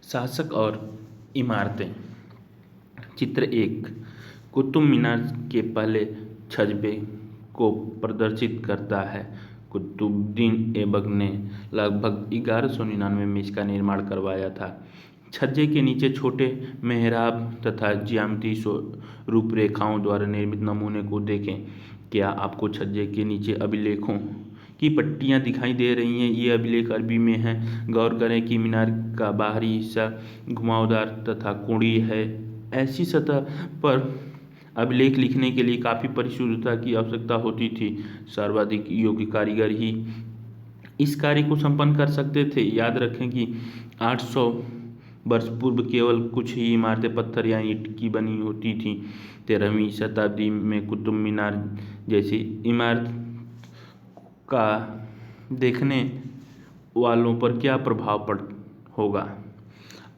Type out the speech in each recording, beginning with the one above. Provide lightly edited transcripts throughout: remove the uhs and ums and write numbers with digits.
शासक और इमारतें। चित्र एक कुतुब मीनार के पहले छज्जे को प्रदर्शित करता है। कुतुबुद्दीन ऐबक ने लगभग 1199 में इसका निर्माण करवाया था। छज्जे के नीचे छोटे मेहराब तथा ज्यामितीय रूपरेखाओं द्वारा निर्मित नमूने को देखें। क्या आपको छज्जे के नीचे अभिलेखों की पट्टियां दिखाई दे रही हैं? ये अभिलेख अरबी में हैं। गौर करें कि मीनार का बाहरी हिस्सा घुमावदार तथा कोणीय है। ऐसी सतह पर अभिलेख लिखने के लिए काफ़ी परिशुद्धता की आवश्यकता होती थी। सर्वाधिक योग्य कारीगर ही इस कार्य को संपन्न कर सकते थे। याद रखें कि 800 वर्ष पूर्व केवल कुछ ही इमारतें पत्थर या ईंट की बनी होती थीं। 13वीं शताब्दी में कुतुब मीनार जैसी इमारत का देखने वालों पर क्या प्रभाव पड़ होगा।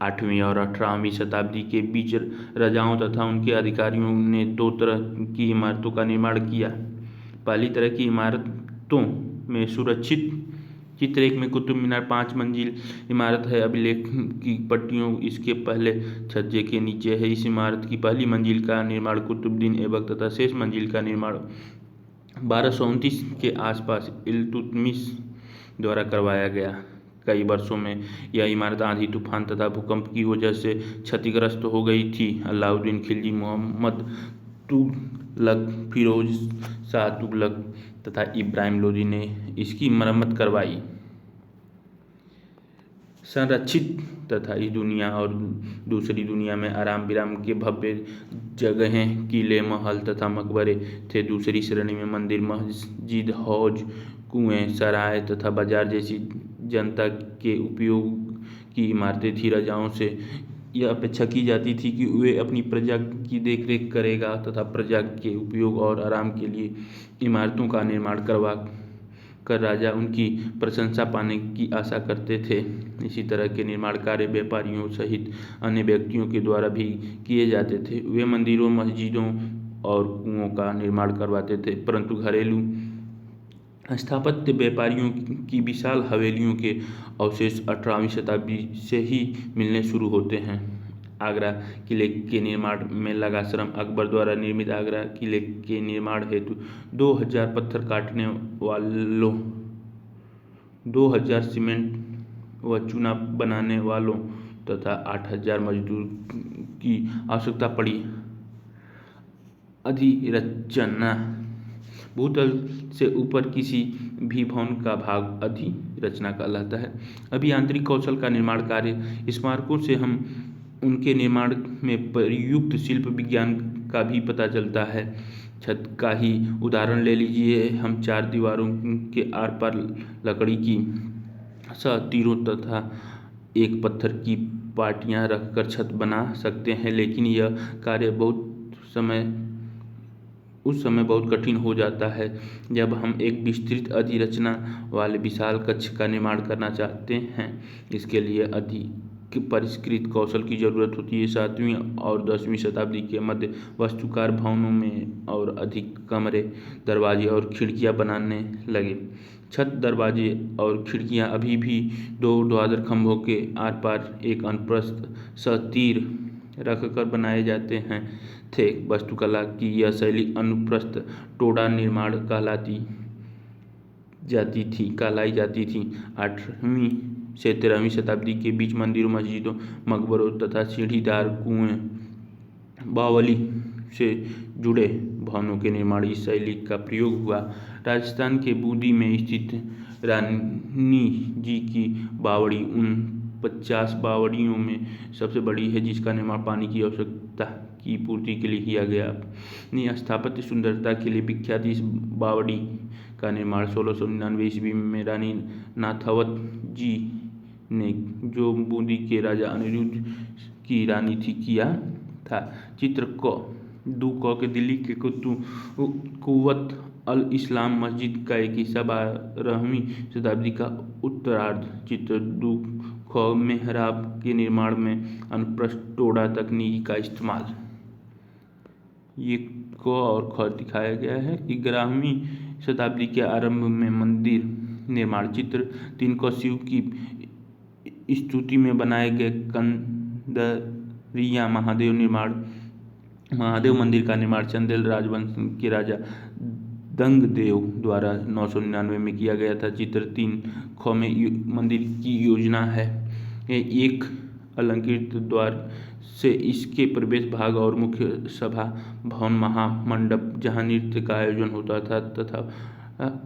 8वीं और 18वीं शताब्दी के बीच राजाओं तथा उनके अधिकारियों ने दो तरह की इमारतों का निर्माण किया। पहली तरह की इमारतों में सुरक्षित चित्र एक में कुतुब मीनार 5 मंजिल इमारत है। अभिलेख की पट्टियों इसके पहले छज्जे के नीचे है। इस इमारत की पहली मंजिल का निर्माण कुतुबुद्दीन ऐबक तथा शेष मंजिल का निर्माण 1229 के आसपास इल्तुतमिश द्वारा करवाया गया। कई वर्षों में यह इमारत आंधी, तूफान तथा भूकंप की वजह से क्षतिग्रस्त हो गई थी। अलाउद्दीन खिलजी, मोहम्मद तुगलक, फिरोज शाह तुगलक तथा इब्राहिम लोदी ने इसकी मरम्मत करवाई। संरक्षित तथा इस दुनिया और दूसरी दुनिया में आराम विराम के भव्य जगहें किले, महल तथा मकबरे थे। दूसरी श्रेणी में मंदिर, मस्जिद, हौज, कुएं, सराय तथा बाजार जैसी जनता के उपयोग की इमारतें थी। राजाओं से यह अपेक्षा की जाती थी कि वे अपनी प्रजा की देखरेख करेगा तथा प्रजा के उपयोग और आराम के लिए इमारतों का निर्माण करवा कर राजा उनकी प्रशंसा पाने की आशा करते थे। इसी तरह के निर्माण कार्य व्यापारियों सहित अन्य व्यक्तियों के द्वारा भी किए जाते थे। वे मंदिरों, मस्जिदों और कुओं का निर्माण करवाते थे, परंतु घरेलू स्थापत्य व्यापारियों की विशाल हवेलियों के अवशेष 18वीं शताब्दी से ही मिलने शुरू होते हैं। आगरा किले के निर्माण में लगा श्रम। अकबर द्वारा निर्मित आगरा किले के निर्माण हेतु 2000 पत्थर काटने वालों, 2000 सीमेंट व चूना बनाने वालों तथा 8000 मजदूर की आवश्यकता पड़ी। अधिरचना भूतल से ऊपर किसी भी भवन का भाग अधिरचना कहलाता है। अभियांत्रिक कौशल का निर्माण कार्य। स्मारकों से हम उनके निर्माण में प्रयुक्त शिल्प विज्ञान का भी पता चलता है। छत का ही उदाहरण ले लीजिए। हम 4 दीवारों के आर पार लकड़ी की तीरों तथा एक पत्थर की पाटियां रखकर छत बना सकते हैं, लेकिन यह कार्य उस समय बहुत कठिन हो जाता है जब हम एक विस्तृत अधिरचना वाले विशाल कक्ष का निर्माण करना चाहते हैं। इसके लिए अधिक परिष्कृत कौशल की जरूरत होती है। 7वीं और 10वीं शताब्दी के मध्य वास्तुकार भवनों में और अधिक कमरे, दरवाजे और खिड़कियां बनाने लगे। छत, दरवाजे और खिड़कियां अभी भी 2 ऊर्ध्वाधर खंभों के आर पार एक अनुप्रस्थ सतीर रखकर बनाए जाते हैं थे। वास्तुकला की यह शैली अनुप्रस्थ टोड़ा निर्माण कहलाई जाती थी। 8वीं से 13वीं शताब्दी के बीच मंदिरों, मस्जिदों, मकबरों तथा सीढ़ीदार कुएं, बावली से जुड़े भवनों के निर्माण इस शैली का प्रयोग हुआ। राजस्थान के बूंदी में स्थित रानी जी की बावड़ी उन 50 बावड़ियों में सबसे बड़ी है जिसका निर्माण पानी की आवश्यकता की पूर्ति के लिए किया गया। अपनी स्थापत्य सुंदरता के लिए विख्यात इस बावड़ी का निर्माण 1699 ईस्वी में रानी नाथावत जी ने, जो बूंदी के राजा अनिरुद्ध की रानी थी, किया था। चित्र क 2 के दिल्ली के कुव्वत अल इस्लाम मस्जिद का एक हिस्सा 12वीं शताब्दी का उत्तरार्ध। चित्र 2 मेहराब के निर्माण में अनुप्रस्थ टोड़ा तकनीक का इस्तेमाल। ये क और ख दिखाया गया है। 11वीं शताब्दी के आरंभ में मंदिर निर्माण। चित्र 3 शिव की स्तुति में बनाए गए कंदरिया महादेव मंदिर का निर्माण चंदेल राजवंश के राजा दंगदेव द्वारा 999 में किया गया था। चित्र 3 ख में मंदिर की योजना है। एक अलंकृत द्वार से इसके प्रवेश भाग और मुख्य सभा भवन महामंडप जहाँ नृत्य का आयोजन होता था तथा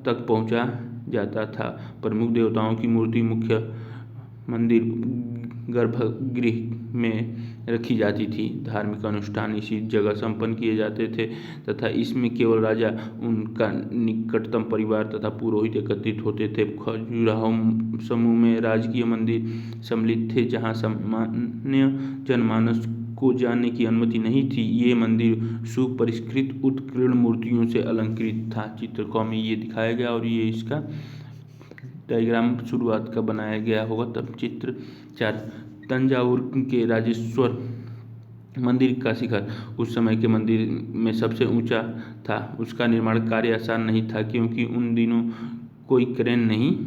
तक पहुँचा जाता था। प्रमुख देवताओं की मूर्ति मुख्य मंदिर गर्भगृह में रखी जाती थी। धार्मिक अनुष्ठान इसी जगह संपन्न किए जाते थे तथा इसमें केवल राजा, उनका निकटतम परिवार तथा पुरोहित एकत्रित होते थे। खजुराहो समूह में राजकीय मंदिर सम्मिलित थे जहाँ सामान्य जनमानस को जाने की अनुमति नहीं थी। ये मंदिर सुपरिष्कृत उत्कीर्ण मूर्तियों से अलंकृत था। चित्र क में ये दिखाया गया और ये इसका डायग्राम शुरुआत का बनाया गया होगा। तब चित्र 4 तंजावुर के राजेश्वर मंदिर का शिखर उस समय के मंदिर में सबसे ऊंचा था। उसका निर्माण कार्य आसान नहीं था क्योंकि उन दिनों कोई क्रेन नहीं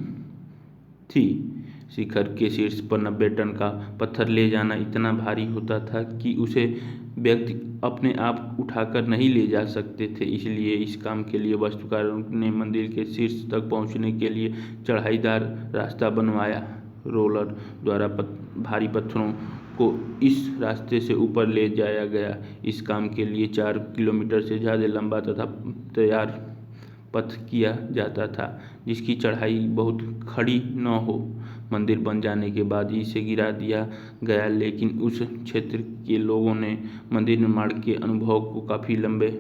थी। शिखर के शीर्ष पर 90 टन का पत्थर ले जाना इतना भारी होता था कि उसे व्यक्ति अपने आप उठाकर नहीं ले जा सकते थे। इसलिए इस काम के लिए वास्तुकारों ने मंदिर के शीर्ष तक पहुंचने के लिए चढ़ाईदार रास्ता बनवाया। रोलर द्वारा भारी पत्थरों को इस रास्ते से ऊपर ले जाया गया। इस काम के लिए 4 किलोमीटर से ज़्यादा लंबा तथा तैयार पथ किया जाता था जिसकी चढ़ाई बहुत खड़ी न हो। मंदिर बन जाने के बाद इसे गिरा दिया गया, लेकिन उस क्षेत्र के लोगों ने मंदिर निर्माण के अनुभव को काफ़ी लंबे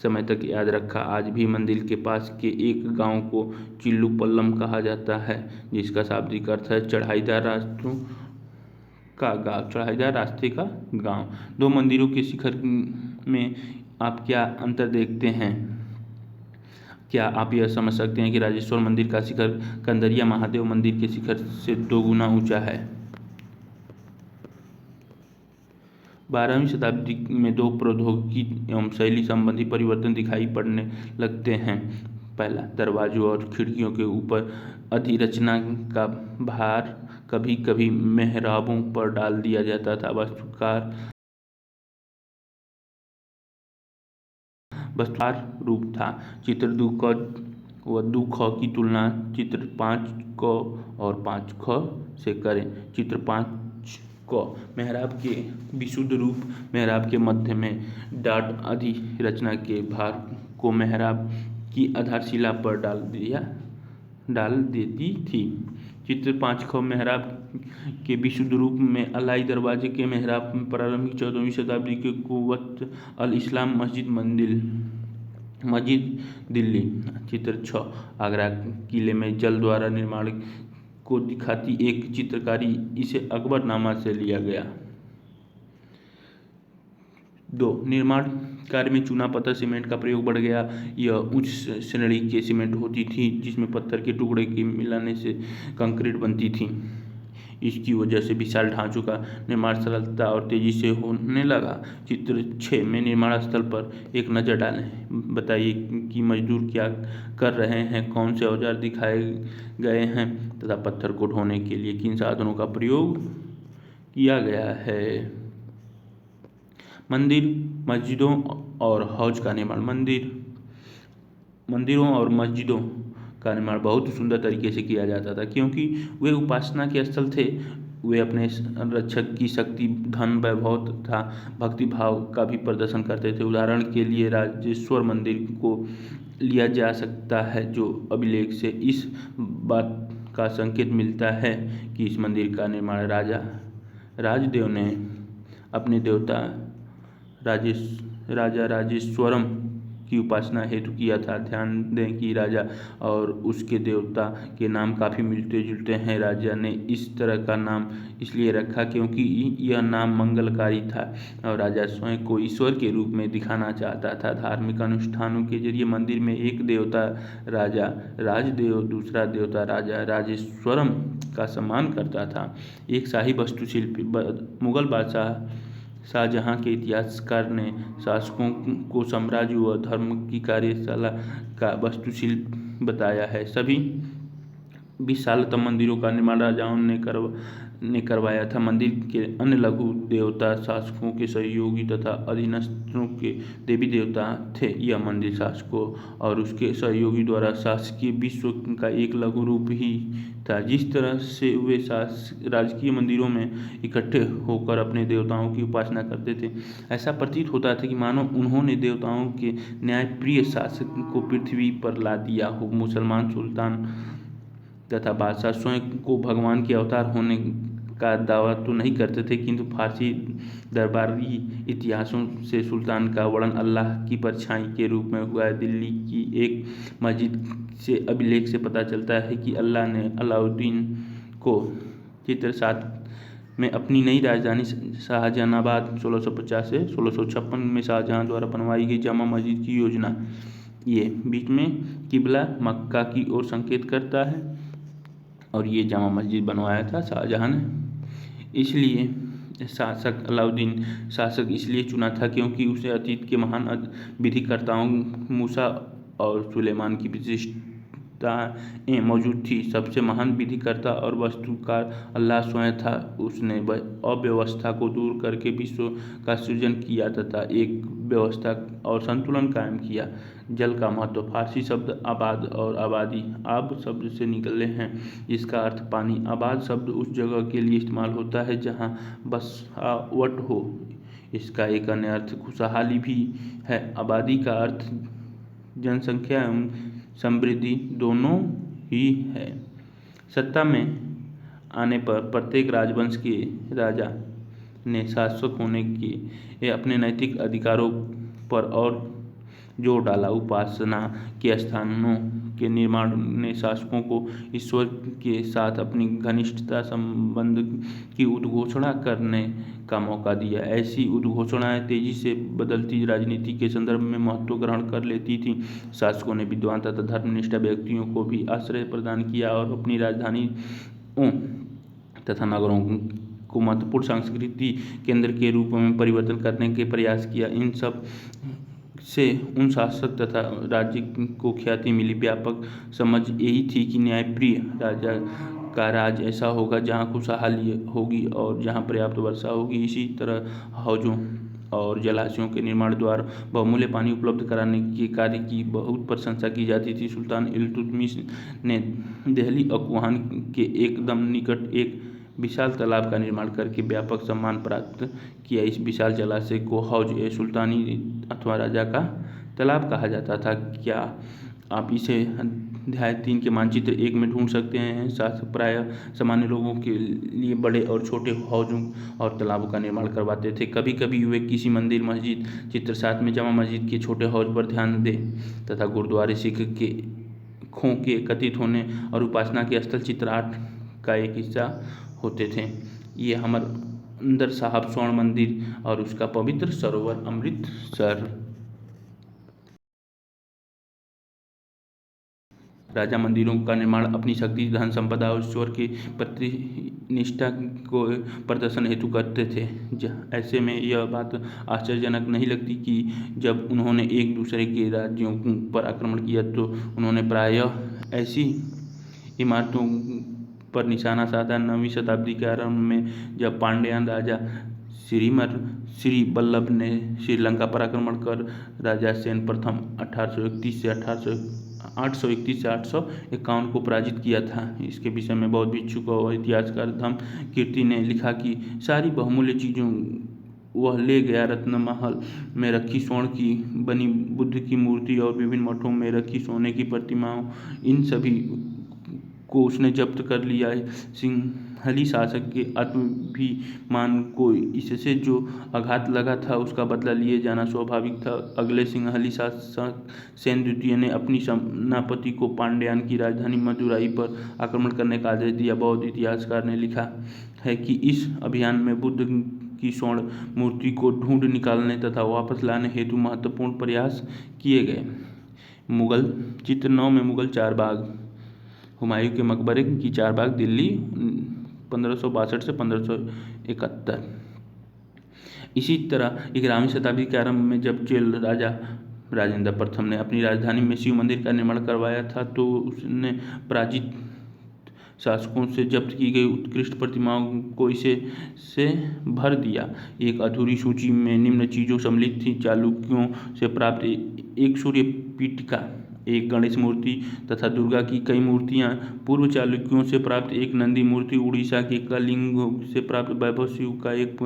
समय तक याद रखा। आज भी मंदिर के पास के एक गांव को चिल्लू पल्लम कहा जाता है जिसका शाब्दिक अर्थ है चढ़ाईदार रास्ते का गांव। दो मंदिरों के शिखर में आप क्या अंतर देखते हैं? क्या आप यह समझ सकते हैं कि राजेश्वर मंदिर का शिखर कंदरिया महादेव मंदिर के शिखर से 2 गुना ऊंचा है? 12वीं शताब्दी में 2 प्रौद्योगिकी एवं शैली संबंधी परिवर्तन दिखाई पड़ने लगते हैं। पहला, दरवाजों और खिड़कियों के ऊपर अधिरचना का भार कभी कभी मेहराबों पर डाल दिया जाता था। वस्तुकार रूप था। चित्र 2 क व 2 ख की तुलना चित्र 5 क और 5 ख से करें। चित्र 5 क मेहराब के विशुद्ध रूप। मेहराब के मध्य में डाट अधिरचना के भार को मेहराब की आधारशिला पर डाल देती थी। चित्र 5 ख मेहराब के विशुद्ध रूप में अलाई दरवाजे के मेहराब प्रारंभिक 14वीं शताब्दी के कुव्वत अल इस्लाम मस्जिद दिल्ली। चित्र 6 आगरा किले में जल द्वारा निर्माण को दिखाती एक चित्रकारी, इसे अकबरनामा से लिया गया। 2 निर्माण कार्य में चूना पत्थर सीमेंट का प्रयोग बढ़ गया। यह उच्च श्रेणी के सीमेंट होती थी जिसमें पत्थर के टुकड़े के मिलाने से कंक्रीट बनती थी। इसकी वजह से विशाल ढांचों का निर्माण सरलता और तेजी से होने लगा। चित्र 6 में निर्माण स्थल पर एक नज़र डालें। बताइए कि मजदूर क्या कर रहे हैं, कौन से औजार दिखाए गए हैं तथा पत्थर को ढोने के लिए किन साधनों का प्रयोग किया गया है। मंदिर, मस्जिदों और हौज का निर्माण। मंदिरों और मस्जिदों का निर्माण बहुत सुंदर तरीके से किया जाता था क्योंकि वे उपासना के स्थल थे। वे अपने रक्षक की शक्ति, धन, वैभव तथा भक्ति भाव का भी प्रदर्शन करते थे। उदाहरण के लिए राजेश्वर मंदिर को लिया जा सकता है जो अभिलेख से इस बात का संकेत मिलता है कि इस मंदिर का निर्माण राजा राजदेव ने अपने देवता राजा राजेश्वरम की उपासना हेतु किया था। ध्यान दें कि राजा और उसके देवता के नाम काफ़ी मिलते जुलते हैं। राजा ने इस तरह का नाम इसलिए रखा क्योंकि यह नाम मंगलकारी था और राजा स्वयं को ईश्वर के रूप में दिखाना चाहता था। धार्मिक अनुष्ठानों के जरिए मंदिर में एक देवता राजा राजदेव, दूसरा देवता राजा राजेश्वरम का सम्मान करता था। एक शाही वास्तुशिल्पी मुगल बादशाह शाहजहां के इतिहासकार ने शासकों को साम्राज्य व धर्म की कार्यशाला का वास्तुशिल्प बताया है। सभी विशालतम मंदिरों का निर्माण राजाओं ने ने करवाया था। मंदिर के अन्य लघु देवता शासकों के सहयोगी तथा अधीनस्थों के देवी देवता थे। यह मंदिर शासकों और उसके सहयोगी द्वारा शासकीय विश्व का एक लघु रूप ही था। जिस तरह से वे राजकीय मंदिरों में इकट्ठे होकर अपने देवताओं की उपासना करते थे, ऐसा प्रतीत होता था कि मानो उन्होंने देवताओं के न्यायप्रिय शासक को पृथ्वी पर ला दिया हो। मुसलमान सुल्तान तथा बादशाह स्वयं को भगवान के अवतार होने का दावा तो नहीं करते थे, किंतु फारसी दरबारी इतिहासों से सुल्तान का वर्णन अल्लाह की परछाई के रूप में हुआ है। दिल्ली की एक मस्जिद से अभिलेख से पता चलता है कि अल्लाह ने अलाउद्दीन को चित्र 7 में अपनी नई राजधानी शाहजहानाबाद 1650 से 1656 में शाहजहां द्वारा बनवाई गई जामा मस्जिद की योजना, ये बीच में किबला मक्का की ओर संकेत करता है और ये जामा मस्जिद बनवाया था शाहजहां ने। इसलिए शासक अलाउद्दीन शासक इसलिए चुना था क्योंकि उसे अतीत के महान विधिकर्ताओं मूसा और सुलेमान की विशिष्टताएं मौजूद थी। सबसे महान विधिकर्ता और वास्तुकार अल्लाह स्वयं था। उसने अव्यवस्था को दूर करके विश्व का सृजन किया तथा एक व्यवस्था और संतुलन कायम किया। जल का महत्व। फारसी शब्द आबाद और आबादी आब शब्द से निकले हैं, जिसका अर्थ पानी। आबाद शब्द उस जगह के लिए इस्तेमाल होता है जहाँ बसावट हो। इसका एक अन्य अर्थ खुशहाली भी है। आबादी का अर्थ जनसंख्या एवं समृद्धि दोनों ही है। सत्ता में आने पर प्रत्येक राजवंश के राजा ने शासक होने के अपने नैतिक अधिकारों पर और जोर डाला। उपासना के स्थानों के निर्माण ने शासकों को ईश्वर के साथ अपनी घनिष्ठता संबंध की उद्घोषणा करने का मौका दिया। ऐसी उद्घोषणाएं तेजी से बदलती राजनीति के संदर्भ में महत्व ग्रहण कर लेती थीं। शासकों ने विद्वान तथा धर्मनिष्ठ व्यक्तियों को भी आश्रय प्रदान किया और अपनी राजधानियों तथा नगरों को महत्वपूर्ण सांस्कृतिक केंद्र के रूप में परिवर्तन करने के प्रयास किया। इन सब से उन शासक तथा राज्य को ख्याति मिली। व्यापक समझ यही थी कि न्यायप्रिय राजा का राज ऐसा होगा जहाँ खुशहाली होगी और जहाँ पर्याप्त वर्षा होगी। इसी तरह हौजों और जलाशयों के निर्माण द्वारा बहुमूल्य पानी उपलब्ध कराने के कार्य की बहुत प्रशंसा की जाती थी। सुल्तान इल्तुतमिश ने दिल्ली अक्वान के एकदम निकट एक विशाल तालाब का निर्माण करके व्यापक सम्मान प्राप्त किया। इस विशाल जलाशय को हौज सुल्तानी अथवा राजा का तालाब कहा जाता था। क्या आप इसे अध्याय 3 के मानचित्र 1 में ढूंढ सकते हैं। शासक प्रायः सामान्य लोगों के लिए बड़े और छोटे हौजों और तालाबों का निर्माण करवाते थे। कभी कभी वे किसी मंदिर मस्जिद चित्र 7 में जामा मस्जिद के छोटे हौज पर ध्यान दें तथा गुरुद्वारे सिख के खों के एकत्रित होने और उपासना के स्थल चित्र 8 का एक हिस्सा होते थे। ये हरमंदिर साहिब स्वर्ण मंदिर और उसका पवित्र सरोवर अमृतसर। राजा मंदिरों का निर्माण अपनी शक्ति, धन संपदा और ईश्वर की प्रतिनिष्ठा को प्रदर्शन हेतु करते थे। ऐसे में यह बात आश्चर्यजनक नहीं लगती कि जब उन्होंने एक दूसरे के राज्यों पर आक्रमण किया तो उन्होंने प्रायः ऐसी इमारतों पर निशाना साधा। 9वीं शताब्दी के आरंभ में जब पांड्यान राजा श्री बल्लभ ने श्रीलंका पर आक्रमण कर राजा सेन प्रथम 831 से 851 को पराजित किया था। इसके विषय में बौद्ध भिक्षुक और इतिहासकार धम्म कीर्ति ने लिखा कि सारी बहुमूल्य चीज़ों वह ले गया। रत्नमहल में रखी स्वर्ण की बनी बुद्ध की मूर्ति और विभिन्न मठों में रखी सोने की प्रतिमाओं, इन सभी को उसने जब्त कर लिया। सिंहली शासक के आत्माभिमान को इससे जो आघात लगा था उसका बदला लिए जाना स्वाभाविक था। अगले सिंहली शासक सेन द्वितीय ने अपनी सेनापति को पांड्यान की राजधानी मदुराई पर आक्रमण करने का आदेश दिया। बौद्ध इतिहासकार ने लिखा है कि इस अभियान में बुद्ध की स्वर्ण मूर्ति को ढूंढ निकालने तथा वापस लाने हेतु महत्वपूर्ण प्रयास किए गए। मुगल चित्र 9 में मुगल चारबाग। हुमायूं के मकबरे की चारबाग, दिल्ली 1562 से 1571। इसी तरह 11वीं शताब्दी के आरंभ में जब चेल राजा राजेंद्र प्रथम ने अपनी राजधानी में शिव मंदिर का निर्माण करवाया था तो उसने पराजित शासकों से जब्त की गई उत्कृष्ट प्रतिमाओं को इसे से भर दिया। एक अधूरी सूची में निम्न चीज़ों सम्मिलित थी: चालुक्यों से प्राप्त एक सूर्य पीठिका, एक गणेश मूर्ति तथा दुर्गा की कई मूर्तियाँ, पूर्व चालुक्यों से प्राप्त एक नंदी मूर्ति, उड़ीसा के कलिंग से प्राप्त वैभव शिव का एक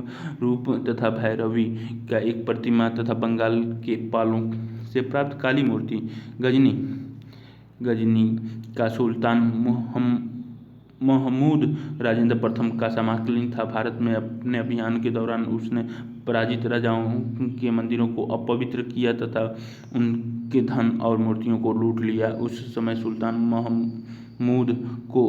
रूप तथा भैरवी का एक प्रतिमा तथा बंगाल के पालों से प्राप्त काली मूर्ति। गजनी का सुल्तान महमूद राजेंद्र प्रथम का समकालीन था। भारत में अपने अभियान के दौरान उसने पराजित राजाओं के मंदिरों को अपवित्र किया तथा उनके धन और मूर्तियों को लूट लिया। उस समय सुल्तान महमूद को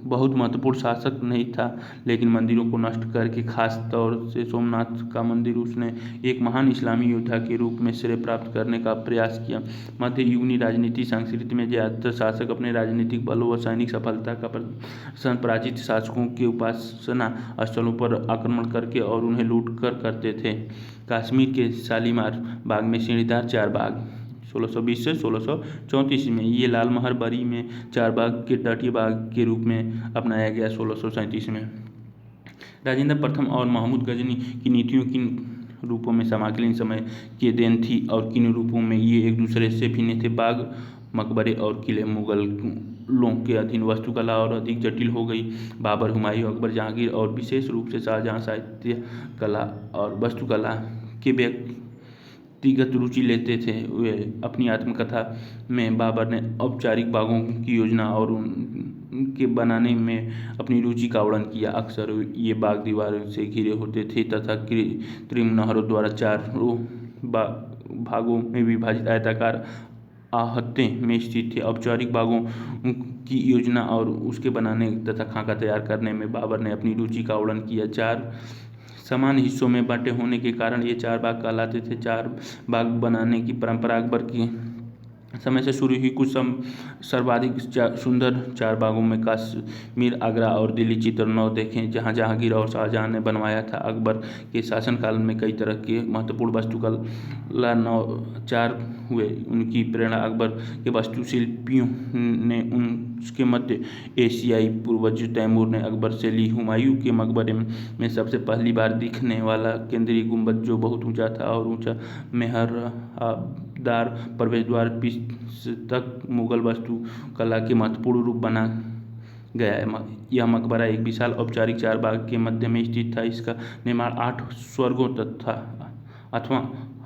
बहुत महत्वपूर्ण शासक नहीं था, लेकिन मंदिरों को नष्ट करके, खास तौर से सोमनाथ का मंदिर, उसने एक महान इस्लामी योद्धा के रूप में श्रेय प्राप्त करने का प्रयास किया। मध्य युगीन राजनीति संस्कृति में ज़्यादातर शासक अपने राजनीतिक बलों व सैनिक सफलता का प्रदर्शन पराजित शासकों के उपासना स्थलों पर आक्रमण करके और उन्हें लूट कर करते थे। कश्मीर के शालीमार बाग में सीढ़ीदार चार बाग 1620 से 1634 में, ये लाल महल बरी में चार बाग के तटीय बाग के रूप में अपनाया गया 1637 में। राजेंद्र प्रथम और महमूद गजनी की नीतियों किन रूपों में समकालीन समय की देन थी और किन रूपों में ये एक दूसरे से भिन्न थे? बाग, मकबरे और किले मुगलों के अधीन वास्तुकला और अधिक जटिल हो गई। बाबर, हुमायूं, अकबर, जहांगीर और विशेष रूप से शाहजहां साहित्य कला और वास्तुकला के व्यक्तिगत रुचि लेते थे। वे अपनी आत्मकथा में बाबर ने औपचारिक बागों की योजना और उनके बनाने में अपनी रुचि का वर्णन किया। अक्सर ये बाग दीवार से घिरे होते थे तथा कृत्रिम नहरों द्वारा चारों भागों में विभाजित आयताकार आहते में स्थित थे। औपचारिक बागों की योजना और उसके बनाने तथा खाका तैयार करने में बाबर ने अपनी रुचि का वर्णन किया। चार समान हिस्सों में बांटे होने के कारण ये चार बाग कहलाते थे। चार बाग बनाने की परंपरा अकबर की समय से शुरू हुई। कुछ सर्वाधिक सुंदर चार बागों में कश्मीर, आगरा और दिल्ली चित्र 9 देखें, जहां जहांगीर और शाहजहां ने बनवाया था। अकबर के शासनकाल में कई तरह के महत्वपूर्ण वास्तुकला नवाचार हुए। उनकी प्रेरणा अकबर के वास्तुशिल्पियों ने उसके मध्य एशियाई पूर्वज तैमूर ने अकबर से ली। हुमायूं के मकबरे में सबसे पहली बार दिखने वाला केंद्रीय गुंबद, जो बहुत ऊंचा था और ऊंचा मेहराबदार प्रवेश द्वार तक, मुगल वास्तुकला के महत्वपूर्ण रूप बना गया है। यह मकबरा एक विशाल औपचारिक चार बाग के मध्य में स्थित था। इसका निर्माण 8 स्वर्गों अथवा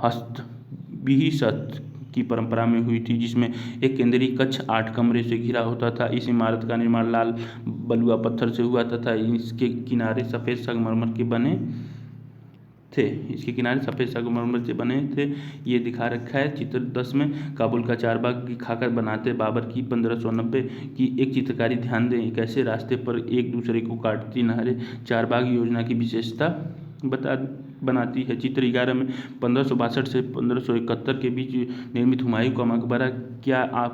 हस्तविहिसत की परंपरा में हुई थी, जिसमें एक केंद्रीय कक्ष 8 कमरे से घिरा होता था। इस इमारत का निर्माण लाल बलुआ पत्थर से हुआ तथा इसके किनारे सफ़ेद संगमरमर के बने थे। ये दिखा रखा है चित्र 10 में। काबुल का चार बाग की खाका बनाते बाबर की 1590 की एक चित्रकारी ध्यान दें। कैसे रास्ते पर एक दूसरे को काटती नहरें चार बाग योजना की विशेषता बनाती है। चित्र 11 में 1562 से 1571 के बीच निर्मित हुमायूं का मकबरा। क्या आप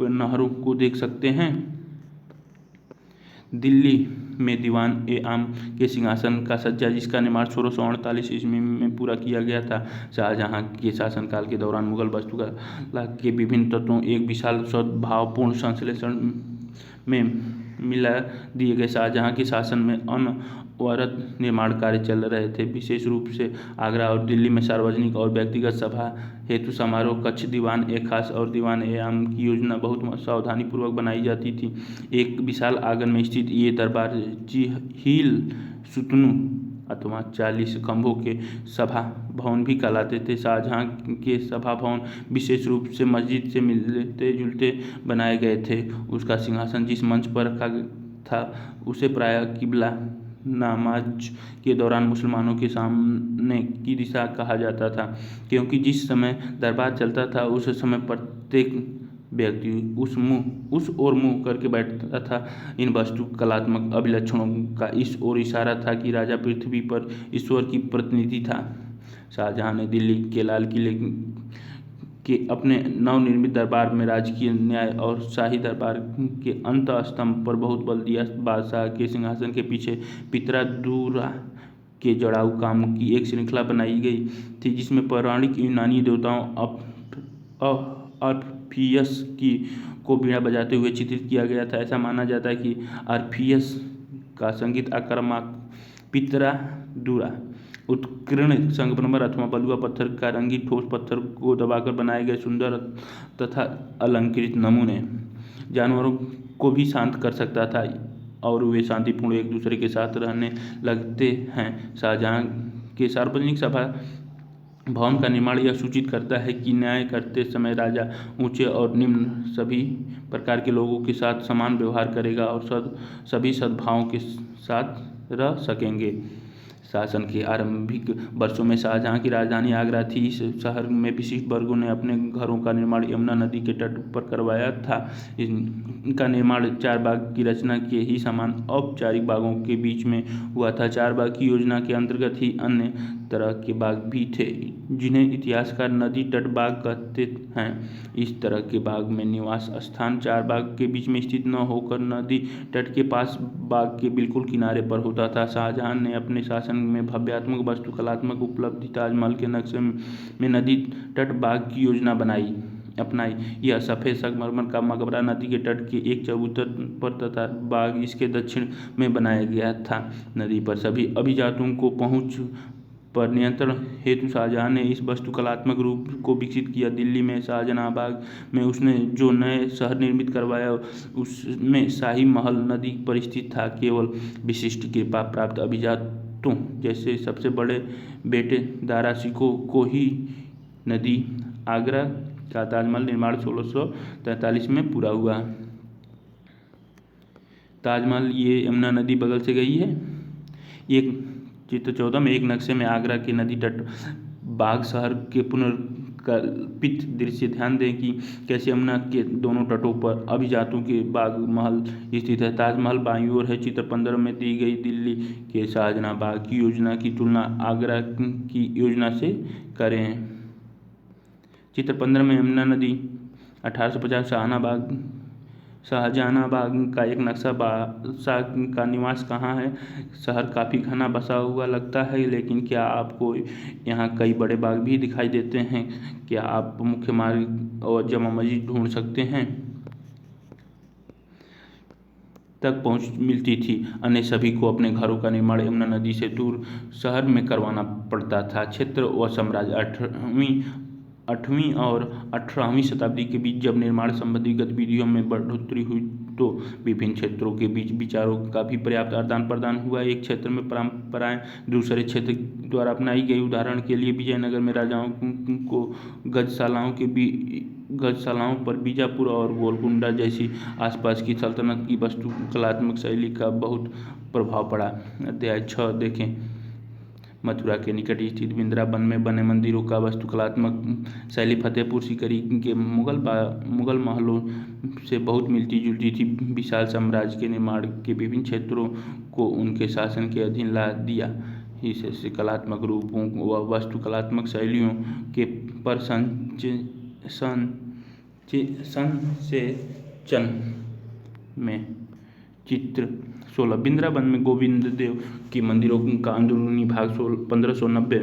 नहरों को देख सकते हैं? दिल्ली में दीवान-ए-आम के सिंहासन का सज्जा, जिसका निर्माण 1648 ईस्वी में पूरा किया गया था। शाहजहां के शासनकाल के दौरान मुगल वास्तुकला के विभिन्न तत्वों एक विशाल सद्भावपूर्ण संश्लेषण में मिला दिए गए। शाहजहां के शासन में अनवरत निर्माण कार्य चल रहे थे। विशेष रूप से आगरा और दिल्ली में सार्वजनिक और व्यक्तिगत सभा हेतु समारोह कक्ष, दीवान-ए-खास और दीवान-ए-आम की योजना बहुत सावधानीपूर्वक बनाई जाती थी। एक विशाल आंगन में स्थित ये दरबार चिहिल सुतनू अथवा 40 खंभों के सभा भवन भी कहलाते थे। शाहजहां के सभा भवन विशेष रूप से मस्जिद से मिलते जुलते बनाए गए थे। उसका सिंहासन जिस मंच पर रखा था उसे प्रायः किबला नमाज के दौरान मुसलमानों के सामने की दिशा कहा जाता था, क्योंकि जिस समय दरबार चलता था उस समय प्रत्येक व्यक्ति उस ओर मुँह करके बैठता था। इन वास्तुकलात्मक अभिलक्षणों का इस ओर इशारा था कि राजा पृथ्वी पर ईश्वर की प्रतिनिधि था। शाहजहां ने दिल्ली के लाल किले के अपने नवनिर्मित दरबार में राजकीय न्याय और शाही दरबार के अंतस्तंभ पर बहुत बल दिया। बादशाह के सिंहासन के पीछे पितरादुरा के जड़ाऊ कामों की एक श्रृंखला बनाई गई थी, जिसमें पौराणिक यूनानी देवताओं ऑर्फियस को बीड़ा बजाते हुए चित्रित किया गया था। ऐसा माना जाता है कि ऑर्फियस का संगीत आक्रामक पितरा दूरा उत्कीर्ण संगमरमर अथवा बलुआ पत्थर का रंगीन ठोस पत्थर को दबाकर बनाए गए सुंदर तथा अलंकृत नमूने जानवरों को भी शांत कर सकता था और वे शांतिपूर्ण एक दूसरे के साथ रहने लगते हैं। शाहजहां के सार्वजनिक सभा भवन का निर्माण यह सूचित करता है कि न्याय करते समय राजा ऊंचे और निम्न सभी प्रकार के लोगों के साथ समान व्यवहार करेगा और सभी सद्भाव के साथ रह सकेंगे। शासन के आरंभिक वर्षों में शाहजहां की राजधानी आगरा थी। इस शहर में विशिष्ट वर्गों ने अपने घरों का निर्माण यमुना नदी के तट पर करवाया था। इनका निर्माण चार बाग की रचना के ही समान औपचारिक बागों के बीच में हुआ था। चार बाग की योजना के अंतर्गत ही अन्य तरह के बाग भी थे जिन्हें इतिहासकार नदी तट बाग कहते हैं। इस तरह के बाग में निवास स्थान चार बाग के बीच में स्थित न होकर नदी तट के पास बाग के बिल्कुल किनारे पर होता था। शाहजहां ने अपने शासन में भव्यात्मक वास्तुकलात्मक उपलब्धि ताजमहल के नक्शे में नदी तट बाग की योजना अपनाई। यह सफ़ेद संगमरमर का मकबरा नदी के तट के एक चबूतर पर तथा बाग इसके दक्षिण में बनाया गया था। नदी पर सभी अभिजातों को पहुंच पर नियंत्रण हेतु शाहजहां ने इस वास्तुकलात्मक रूप को विकसित किया। दिल्ली में शाहजहानाबाद में उसने जो नए शहर निर्मित करवाया उसमें शाही महल नदी पर स्थित था। केवल विशिष्ट कृपा प्राप्त अभिजातों जैसे सबसे बड़े बेटे दारा शिकोह को ही नदी आगरा का ताजमहल निर्माण 1643 में पूरा हुआ। ताजमहल ये यमुना नदी बगल से गई है। एक चित्र 14 में एक नक्शे में आगरा के नदी तट बाग शहर के पुनर्कल्पित दृश्य। ध्यान दें कि कैसे यमुना के दोनों तटों पर अभिजातों के बाग महल स्थित है। ताजमहल बाईं ओर है। चित्र 15 में दी गई दिल्ली के शाहजहां बाग की योजना की तुलना आगरा की योजना से करें। चित्र 15 में यमुना नदी 1850 शाहजहानाबाद का एक नक्शा। बादशाह का निवास कहाँ है। शहर काफ़ी घना बसा हुआ लगता है, लेकिन क्या आपको यहाँ कई बड़े बाग भी दिखाई देते हैं। क्या आप मुख्य मार्ग और जमा मस्जिद ढूंढ सकते हैं तक पहुँच मिलती थी। अन्य सभी को अपने घरों का निर्माण यमुना नदी से दूर शहर में करवाना पड़ता था। क्षेत्र व साम्राज्य 8वीं और 18वीं शताब्दी के बीच जब निर्माण संबंधी गतिविधियों में बढ़ोतरी हुई तो विभिन्न क्षेत्रों के बीच विचारों का भी पर्याप्त आदान प्रदान हुआ। एक क्षेत्र में परंपराएं दूसरे क्षेत्र द्वारा अपनाई गई। उदाहरण के लिए विजयनगर में राजाओं को गजशालाओं पर बीजापुर और गोलकुंडा जैसी आसपास की सल्तनत की वास्तुकलात्मक शैली का बहुत प्रभाव पड़ा। अध्याय 6 देखें। मथुरा के निकट स्थित वृंदावन में बने मंदिरों का वास्तुकलात्मक शैली फतेहपुर सीकरी के मुगल महलों से बहुत मिलती जुलती थी। विशाल साम्राज्य के निर्माण के विभिन्न क्षेत्रों को उनके शासन के अधीन ला दिया। इस कलात्मक रूपों व वास्तुकलात्मक शैलियों के पर संसेचन में चित्र 16 वृंदावन में गोविंद देव के मंदिरों का अंदरूनी भाग 1590।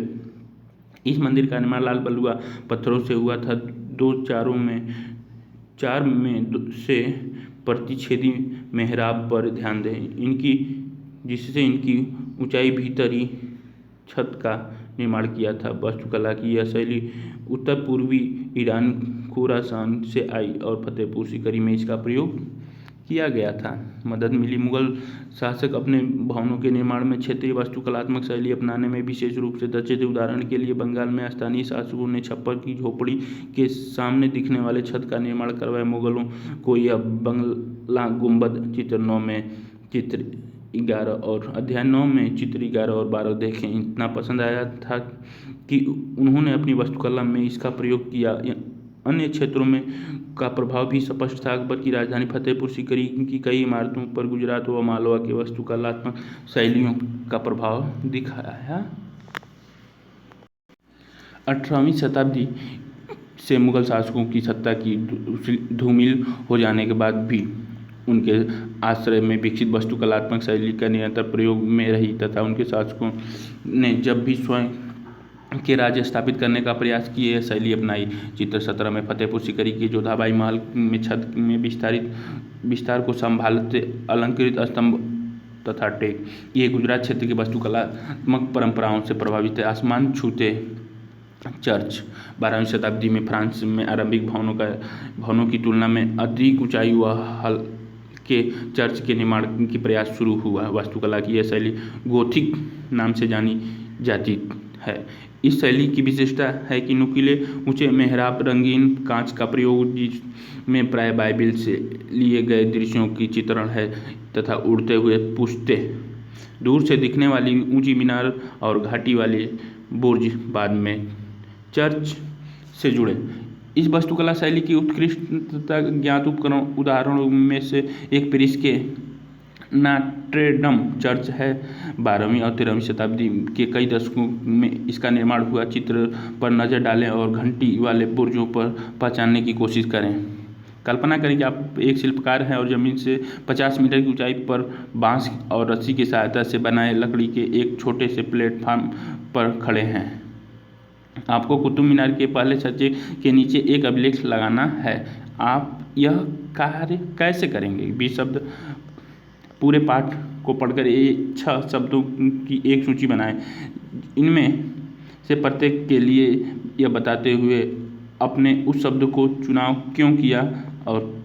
इस मंदिर का निर्माण लाल बलुआ पत्थरों से हुआ था। चार में से प्रतिच्छेदी मेहराब पर ध्यान दें जिससे इनकी ऊंचाई भीतरी छत का निर्माण किया था। वास्तुकला की यह शैली उत्तर पूर्वी ईरान खुरासान से आई और फतेहपुर सीकरी में इसका प्रयोग किया गया था। मदद मिली। मुगल शासक अपने भवनों के निर्माण में क्षेत्रीय वास्तुकलात्मक शैली अपनाने में विशेष रूप से दक्ष थे। उदाहरण के लिए बंगाल में स्थानीय शासकों ने छप्पर की झोपड़ी के सामने दिखने वाले छत का निर्माण करवाया। मुगलों को यह बंगला गुंबद चित्र 9 में चित्र 11 और अध्याय 9 में चित्र 11 और 12 देखें इतना पसंद आया था कि उन्होंने अपनी वास्तुकला में इसका प्रयोग किया। अन्य क्षेत्रों में का प्रभाव भी स्पष्ट था। अकबर की राजधानी फतेहपुर सीकरी की कई इमारतों पर गुजरात व मालवा के वास्तुकलात्मक शैलियों का प्रभाव दिखाया। 18वीं शताब्दी से मुगल शासकों की सत्ता की धूमिल हो जाने के बाद भी उनके आश्रय में विकसित वास्तुकलात्मक शैली का निरंतर प्रयोग में रही तथा उनके शासकों ने जब भी स्वयं के राज्य स्थापित करने का प्रयास किए, शैली अपनाई। चित्र 17 में फतेहपुर सीकरी के जोधाबाई महल में छत में विस्तार को संभालते अलंकृत स्तंभ तथा टेक। ये गुजरात क्षेत्र की वास्तुकलात्मक परंपराओं से प्रभावित है। आसमान छूते चर्च 12वीं शताब्दी में फ्रांस में आरंभिक भवनों की तुलना में अधिक ऊंचाई व हल्के चर्च के निर्माण की प्रयास शुरू हुआ। वास्तुकला की यह शैली गोथिक नाम से जानी जाती है। इस शैली की विशेषता है कि नुकीले ऊंचे मेहराब, रंगीन कांच का प्रयोग जिसमें प्राय बाइबिल से लिए गए दृश्यों की चित्रण है तथा उड़ते हुए पुश्ते, दूर से दिखने वाली ऊंची मीनार और घाटी वाले बुर्ज बाद में चर्च से जुड़े। इस वास्तुकला शैली की उत्कृष्टता ज्ञात उदाहरणों में से एक पेरिस के नॉट्रे-डम चर्च है। 12वीं और 13वीं शताब्दी के कई दशकों में इसका निर्माण हुआ। चित्र पर नज़र डालें और घंटी वाले बुर्जों पर पहचानने की कोशिश करें। कल्पना करें कि आप एक शिल्पकार हैं और ज़मीन से 50 मीटर की ऊंचाई पर बांस और रस्सी की सहायता से बनाए लकड़ी के एक छोटे से प्लेटफॉर्म पर खड़े हैं। आपको कुतुब मीनार के पहले छज्जे के नीचे एक अभिलेख लगाना है। आप यह कार्य कैसे करेंगे? 20 शब्द पूरे पाठ को पढ़कर 6 शब्दों की एक सूची बनाएं। इनमें से प्रत्येक के लिए यह बताते हुए अपने उस शब्द को चुनाव क्यों किया और